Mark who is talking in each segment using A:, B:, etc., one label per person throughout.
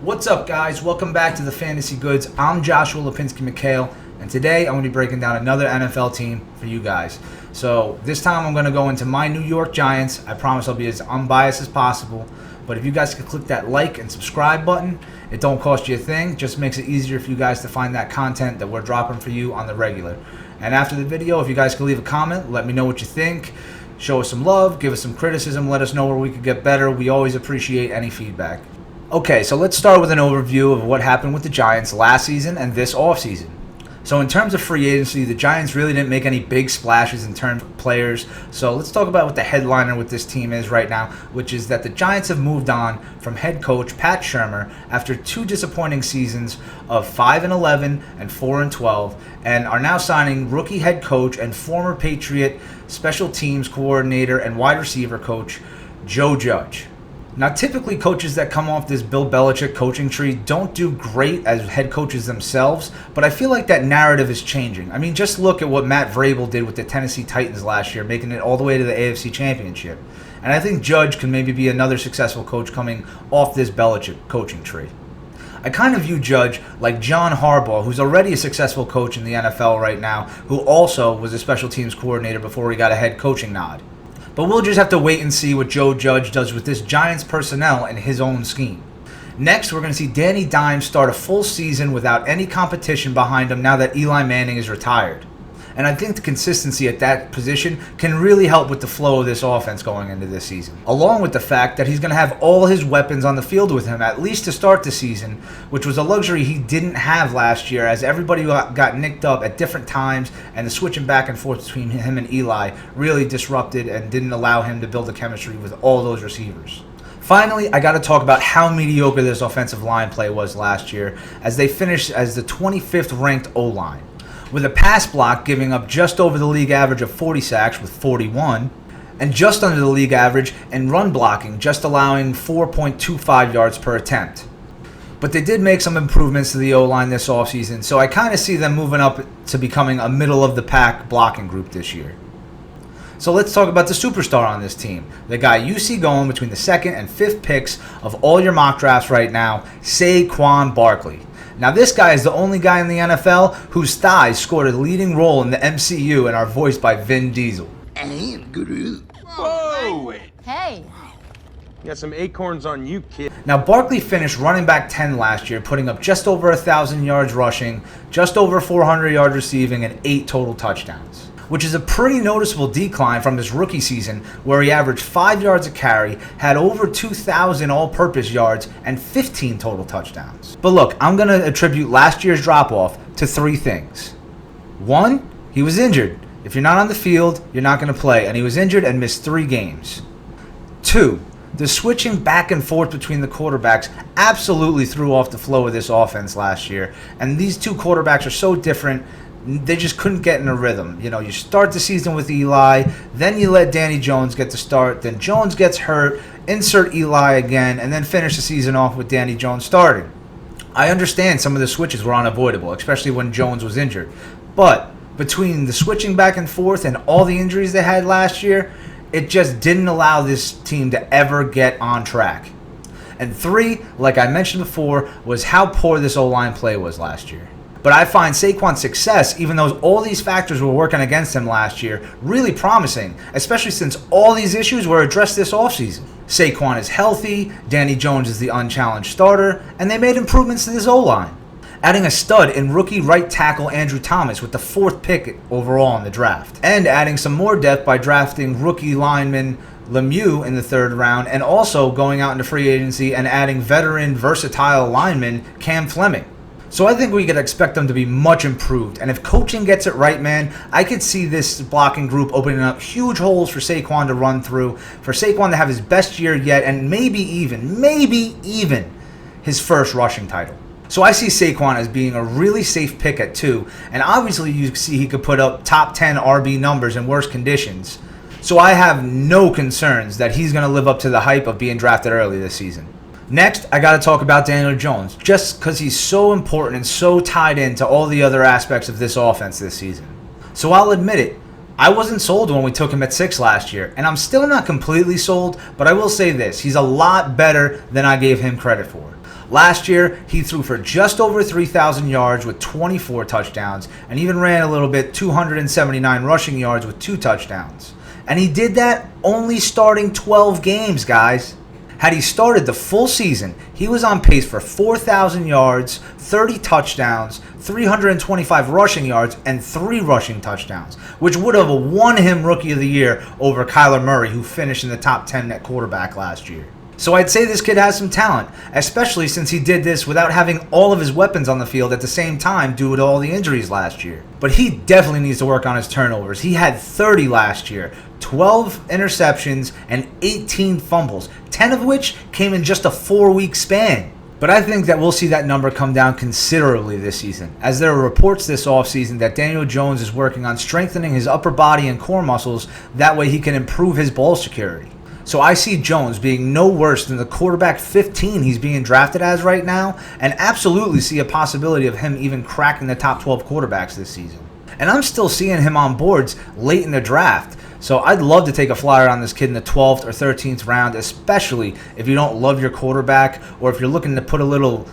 A: What's up, guys? Welcome back to the Fantasy Goods. I'm Joshua Lipinski-McHale, and today I'm going to be breaking down another NFL team for you guys. So this time I'm going to go into my New York Giants. I promise I'll be as unbiased as possible. But if you guys could click that like and subscribe button, it don't cost you a thing. It just makes it easier for you guys to find that content that we're dropping for you on the regular. And after the video, if you guys could leave a comment, let me know what you think. Show us some love, give us some criticism, let us know where we could get better. We always appreciate any feedback. Okay, so let's start with an overview of what happened with the Giants last season and this offseason. So in terms of free agency, the Giants really didn't make any big splashes in terms of players. So let's talk about what the headliner with this team is right now, which is that the Giants have moved on from head coach Pat Shurmur after two disappointing seasons of 5-11 and 4-12, and are now signing rookie head coach and former Patriot special teams coordinator and wide receiver coach Joe Judge. Now, typically, coaches that come off this Bill Belichick coaching tree don't do great as head coaches themselves, but I feel like that narrative is changing. I mean, just look at what Matt Vrabel did with the Tennessee Titans last year, making it all the way to the AFC Championship. And I think Judge can maybe be another successful coach coming off this Belichick coaching tree. I kind of view Judge like John Harbaugh, who's already a successful coach in the NFL right now, who also was a special teams coordinator before he got a head coaching nod. But we'll just have to wait and see what Joe Judge does with this Giants personnel and his own scheme. Next, we're going to see Danny Dimes start a full season without any competition behind him now that Eli Manning is retired. And I think the consistency at that position can really help with the flow of this offense going into this season. Along with the fact that he's going to have all his weapons on the field with him, at least to start the season, which was a luxury he didn't have last year as everybody got nicked up at different times, and the switching back and forth between him and Eli really disrupted and didn't allow him to build a chemistry with all those receivers. Finally, I got to talk about how mediocre this offensive line play was last year, as they finished as the 25th ranked O-line, with a pass block giving up just over the league average of 40 sacks with 41, and just under the league average in run blocking, just allowing 4.25 yards per attempt. But they did make some improvements to the O-line this offseason, so I kind of see them moving up to becoming a middle-of-the-pack blocking group this year. So let's talk about the superstar on this team, the guy you see going between the 2nd and 5th picks of all your mock drafts right now, Saquon Barkley. Now, this guy is the only guy in the NFL whose thighs scored a leading role in the MCU and are voiced by Vin Diesel.
B: Whoa!
C: Hey!
B: You got some acorns on you, kid.
A: Now, Barkley finished running back 10 last year, putting up just over 1,000 yards rushing, just over 400 yards receiving, and 8 total touchdowns, which is a pretty noticeable decline from his rookie season where he averaged 5 yards a carry, had over 2,000 all-purpose yards, and 15 total touchdowns. But look, I'm going to attribute last year's drop-off to 3 things. 1, he was injured. If you're not on the field, you're not going to play, and he was injured and missed 3 games. 2, the switching back and forth between the quarterbacks absolutely threw off the flow of this offense last year, and these two quarterbacks are so different. They just couldn't get in a rhythm. You know, you start the season with Eli, then you let Danny Jones get the start, then Jones gets hurt, insert Eli again, and then finish the season off with Danny Jones starting. I understand some of the switches were unavoidable, especially when Jones was injured. But between the switching back and forth and all the injuries they had last year, it just didn't allow this team to ever get on track. And 3, like I mentioned before, was how poor this O-line play was last year. But I find Saquon's success, even though all these factors were working against him last year, really promising, especially since all these issues were addressed this offseason. Saquon is healthy, Danny Jones is the unchallenged starter, and they made improvements to this O-line, adding a stud in rookie right tackle Andrew Thomas with the 4th pick overall in the draft, and adding some more depth by drafting rookie lineman Lemieux in the 3rd round, and also going out into free agency and adding veteran versatile lineman Cam Fleming. So I think we could expect them to be much improved. And if coaching gets it right, man, I could see this blocking group opening up huge holes for Saquon to run through, for Saquon to have his best year yet, and maybe even his first rushing title. So I see Saquon as being a really safe pick at 2. And obviously you see he could put up top 10 RB numbers in worse conditions. So I have no concerns that he's going to live up to the hype of being drafted early this season. Next, I got to talk about Daniel Jones, just because he's so important and so tied into all the other aspects of this offense this season. So I'll admit it, I wasn't sold when we took him at 6 last year, and I'm still not completely sold, but I will say this, he's a lot better than I gave him credit for. Last year, he threw for just over 3,000 yards with 24 touchdowns, and even ran a little bit, 279 rushing yards with 2 touchdowns. And he did that only starting 12 games, guys. Had he started the full season, he was on pace for 4,000 yards, 30 touchdowns, 325 rushing yards, and 3 rushing touchdowns, which would have won him Rookie of the Year over Kyler Murray, who finished in the top 10 at quarterback last year. So I'd say this kid has some talent, especially since he did this without having all of his weapons on the field at the same time due to all the injuries last year. But he definitely needs to work on his turnovers. He had 30 last year, 12 interceptions, and 18 fumbles, 10 of which came in just a 4-week span. But I think that we'll see that number come down considerably this season, as there are reports this offseason that Daniel Jones is working on strengthening his upper body and core muscles, that way he can improve his ball security. So I see Jones being no worse than the quarterback 15 he's being drafted as right now, and absolutely see a possibility of him even cracking the top 12 quarterbacks this season. And I'm still seeing him on boards late in the draft. So I'd love to take a flyer on this kid in the 12th or 13th round, especially if you don't love your quarterback or if you're looking to put a little,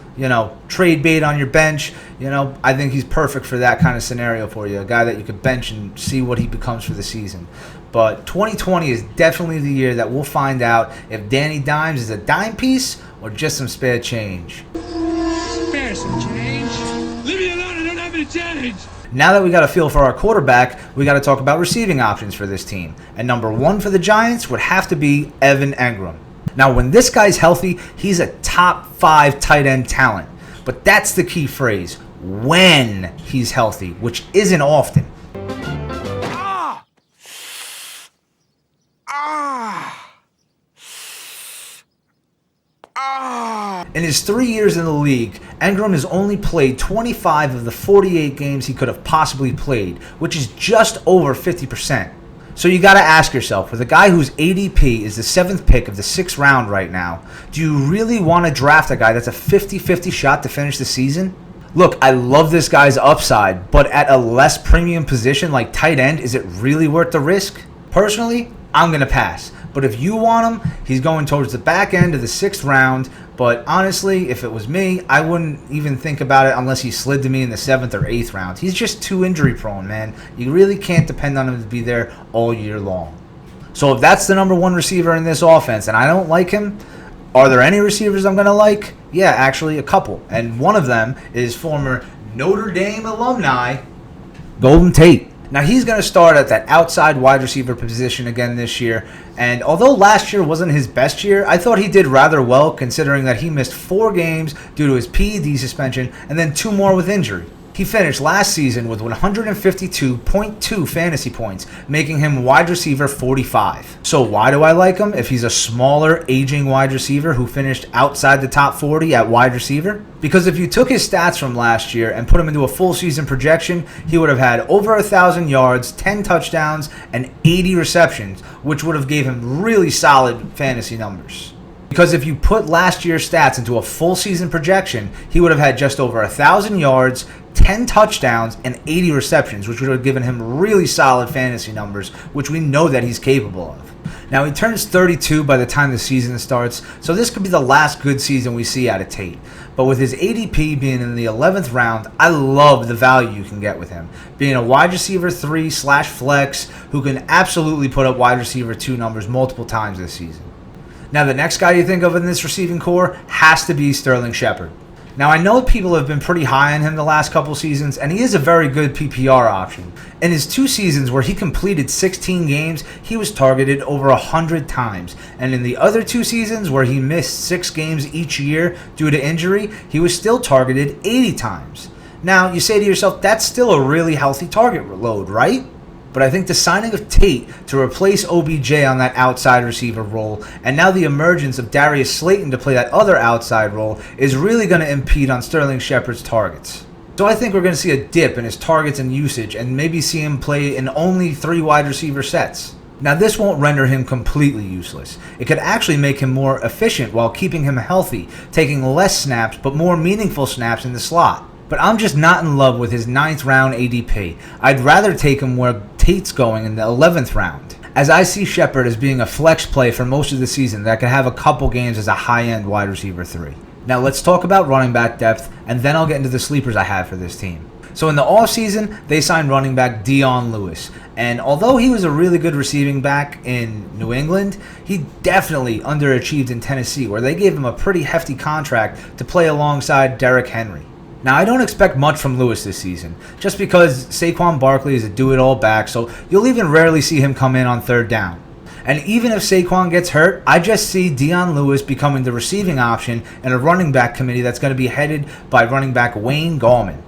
A: trade bait on your bench. I think he's perfect for that kind of scenario for you, a guy that you could bench and see what he becomes for the season. But 2020 is definitely the year that we'll find out if Danny Dimes is a dime piece or just some spare change.
C: Spare some change? Leave me alone, I don't have any change!
A: Now that we got a feel for our quarterback, we got to talk about receiving options for this team. And number 1 for the Giants would have to be Evan Engram. Now, when this guy's healthy, he's a top 5 tight end talent. But that's the key phrase, when he's healthy, which isn't often. In his 3 years in the league, Engram has only played 25 of the 48 games he could have possibly played, which is just over 50%. So you got to ask yourself, with a guy whose ADP is the 7th pick of the 6th round right now, do you really want to draft a guy that's a 50-50 shot to finish the season? Look, I love this guy's upside, but at a less premium position like tight end, is it really worth the risk? Personally, I'm going to pass. But if you want him, he's going towards the back end of the 6th round. But honestly, if it was me, I wouldn't even think about it unless he slid to me in the 7th or 8th round. He's just too injury prone, man. You really can't depend on him to be there all year long. So if that's the number 1 receiver in this offense and I don't like him, are there any receivers I'm going to like? Yeah, actually a couple. And one of them is former Notre Dame alumni, Golden Tate. Now, he's going to start at that outside wide receiver position again this year, and although last year wasn't his best year, I thought he did rather well considering that he missed 4 games due to his PED suspension and then 2 more with injury. He finished last season with 152.2 fantasy points, making him wide receiver 45. So why do I like him if he's a smaller, aging wide receiver who finished outside the top 40 at wide receiver? Because if you took his stats from last year and put him into a full season projection, he would have had over 1,000 yards, 10 touchdowns, and 80 receptions, which would have gave him really solid fantasy numbers. Because if you put last year's stats into a full season projection, he would have had just over 1,000 yards, 10 touchdowns, and 80 receptions, which would have given him really solid fantasy numbers, which we know that he's capable of. Now, he turns 32 by the time the season starts, so this could be the last good season we see out of Tate. But with his ADP being in the 11th round, I love the value you can get with him. Being a wide receiver 3/flex who can absolutely put up wide receiver 2 numbers multiple times this season. Now, the next guy you think of in this receiving core has to be Sterling Shepard. Now, I know people have been pretty high on him the last couple seasons, and he is a very good PPR option. In his 2 seasons where he completed 16 games, he was targeted over 100 times. And in the other 2 seasons where he missed 6 games each year due to injury, he was still targeted 80 times. Now, you say to yourself, that's still a really healthy target load, right? But I think the signing of Tate to replace OBJ on that outside receiver role, and now the emergence of Darius Slayton to play that other outside role, is really going to impede on Sterling Shepard's targets. So I think we're going to see a dip in his targets and usage, and maybe see him play in only 3 wide receiver sets. Now, this won't render him completely useless. It could actually make him more efficient while keeping him healthy, taking less snaps but more meaningful snaps in the slot. But I'm just not in love with his 9th round ADP. I'd rather take him where Tate's going in the 11th round, as I see Shepard as being a flex play for most of the season that could have a couple games as a high-end wide receiver 3. Now let's talk about running back depth, and then I'll get into the sleepers I have for this team. So in the offseason, they signed running back Dion Lewis. And although he was a really good receiving back in New England, he definitely underachieved in Tennessee, where they gave him a pretty hefty contract to play alongside Derrick Henry. Now, I don't expect much from Lewis this season, just because Saquon Barkley is a do-it-all back, so you'll even rarely see him come in on third down. And even if Saquon gets hurt, I just see Dion Lewis becoming the receiving option in a running back committee that's going to be headed by running back Wayne Gallman,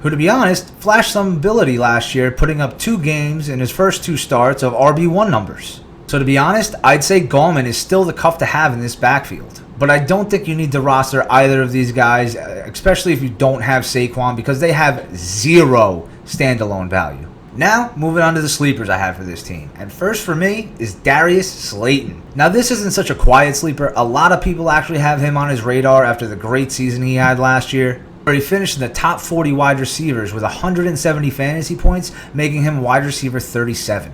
A: who, to be honest, flashed some ability last year, putting up 2 games in his first 2 starts of RB1 numbers. So to be honest, I'd say Gallman is still the cuff to have in this backfield. But I don't think you need to roster either of these guys, especially if you don't have Saquon, because they have 0 standalone value. Now, moving on to the sleepers I have for this team. And first for me is Darius Slayton. Now, this isn't such a quiet sleeper. A lot of people actually have him on his radar after the great season he had last year, where he finished in the top 40 wide receivers with 170 fantasy points, making him wide receiver 37.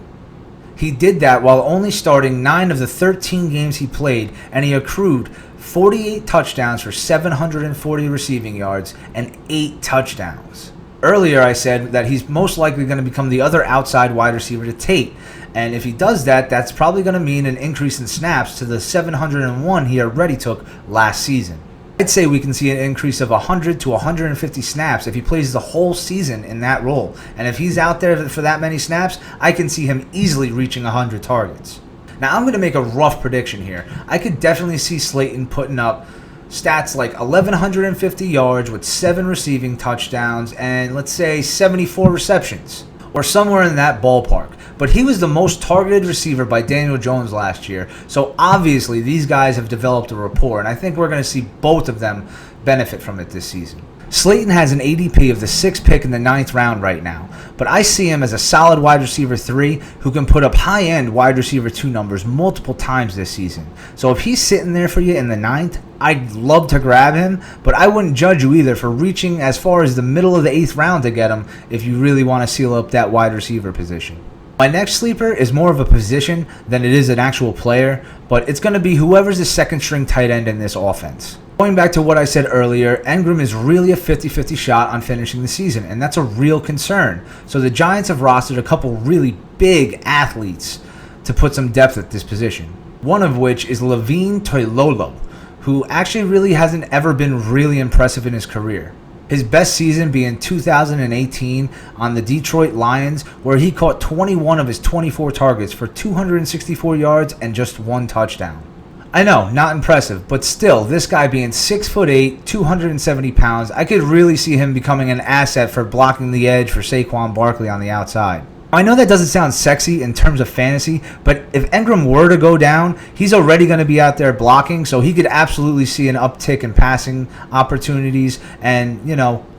A: He did that while only starting 9 of the 13 games he played, and he accrued 48 touchdowns for 740 receiving yards and 8 touchdowns. Earlier I said that he's most likely going to become the other outside wide receiver to Tate, and if he does that, that's probably going to mean an increase in snaps to the 701 he already took last season. I'd say we can see an increase of 100 to 150 snaps if he plays the whole season in that role, and if he's out there for that many snaps, I can see him easily reaching 100 targets. Now, I'm going to make a rough prediction here. I could definitely see Slayton putting up stats like 1,150 yards with 7 receiving touchdowns and, let's say, 74 receptions, or somewhere in that ballpark. But he was the most targeted receiver by Daniel Jones last year, so obviously these guys have developed a rapport, and I think we're going to see both of them benefit from it this season. Slayton has an ADP of the 6th pick in the 9th round right now, but I see him as a solid wide receiver 3 who can put up high-end wide receiver 2 numbers multiple times this season. So if he's sitting there for you in the 9th, I'd love to grab him, but I wouldn't judge you either for reaching as far as the middle of the 8th round to get him if you really want to seal up that wide receiver position. My next sleeper is more of a position than it is an actual player, but it's going to be whoever's the second string tight end in this offense. Going back to what I said earlier, Engram is really a 50-50 shot on finishing the season, and that's a real concern. So the Giants have rostered a couple really big athletes to put some depth at this position. One of which is Levine Toilolo, who actually really hasn't ever been really impressive in his career. His best season being 2018 on the Detroit Lions, where he caught 21 of his 24 targets for 264 yards and just 1 touchdown. I know, not impressive, but still, this guy being 6'8", 270 pounds, I could really see him becoming an asset for blocking the edge for Saquon Barkley on the outside. I know that doesn't sound sexy in terms of fantasy, but if Engram were to go down, he's already going to be out there blocking, so he could absolutely see an uptick in passing opportunities, and,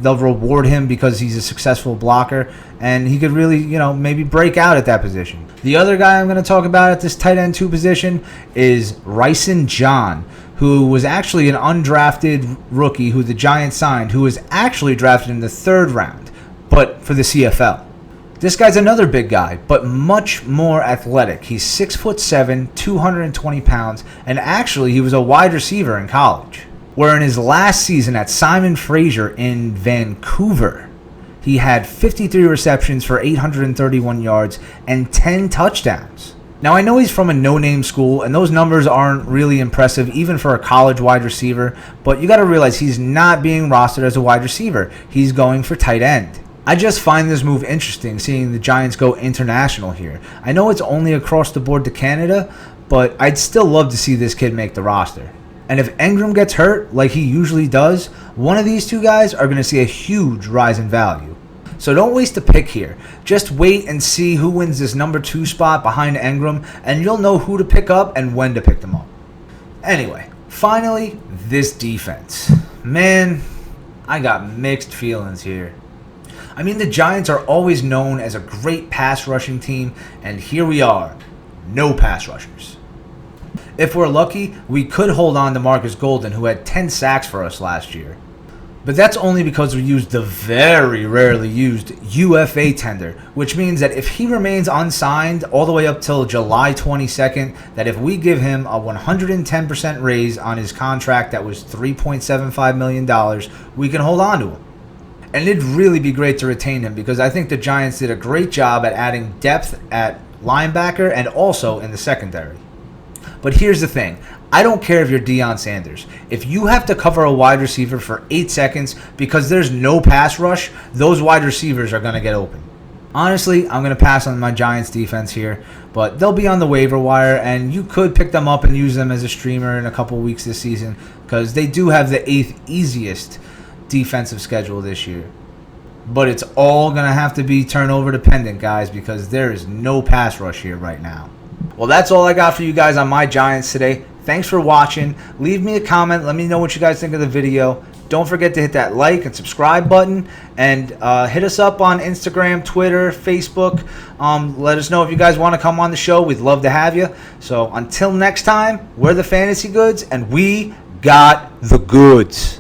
A: they'll reward him because he's a successful blocker, and he could really, maybe break out at that position. The other guy I'm going to talk about at this tight end 2 position is Ryson John, who was actually an undrafted rookie who the Giants signed, who was actually drafted in the 3rd round, but for the CFL. This guy's another big guy, but much more athletic. He's 6'7", 220 pounds, and actually he was a wide receiver in college. Where in his last season at Simon Fraser in Vancouver, he had 53 receptions for 831 yards and 10 touchdowns. Now, I know he's from a no-name school, and those numbers aren't really impressive even for a college wide receiver, but you got to realize he's not being rostered as a wide receiver. He's going for tight end. I just find this move interesting, seeing the Giants go international here. I know it's only across the board to Canada, but I'd still love to see this kid make the roster. And if Engram gets hurt, like he usually does, one of these 2 guys are going to see a huge rise in value. So don't waste a pick here. Just wait and see who wins this number 2 spot behind Engram, and you'll know who to pick up and when to pick them up. Anyway, finally, this defense. Man, I got mixed feelings here. I mean, the Giants are always known as a great pass rushing team, and here we are, no pass rushers. If we're lucky, we could hold on to Marcus Golden, who had 10 sacks for us last year. But that's only because we used the very rarely used UFA tender, which means that if he remains unsigned all the way up till July 22nd, that if we give him a 110% raise on his contract that was $3.75 million, we can hold on to him. And it'd really be great to retain him because I think the Giants did a great job at adding depth at linebacker and also in the secondary. But here's the thing. I don't care if you're Deion Sanders. If you have to cover a wide receiver for 8 seconds because there's no pass rush, those wide receivers are going to get open. Honestly, I'm going to pass on my Giants defense here, but they'll be on the waiver wire, and you could pick them up and use them as a streamer in a couple weeks this season because they do have the 8th easiest defensive schedule this year. But it's all going to have to be turnover dependent, guys, because there is no pass rush here right now. Well, that's all I got for you guys on my Giants today. Thanks for watching. Leave me a comment. Let me know what you guys think of the video. Don't forget to hit that like and subscribe button. And hit us up on Instagram, Twitter, Facebook. Let us know if you guys want to come on the show. We'd love to have you. So until next time, we're the Fantasy Goods, and we got the goods.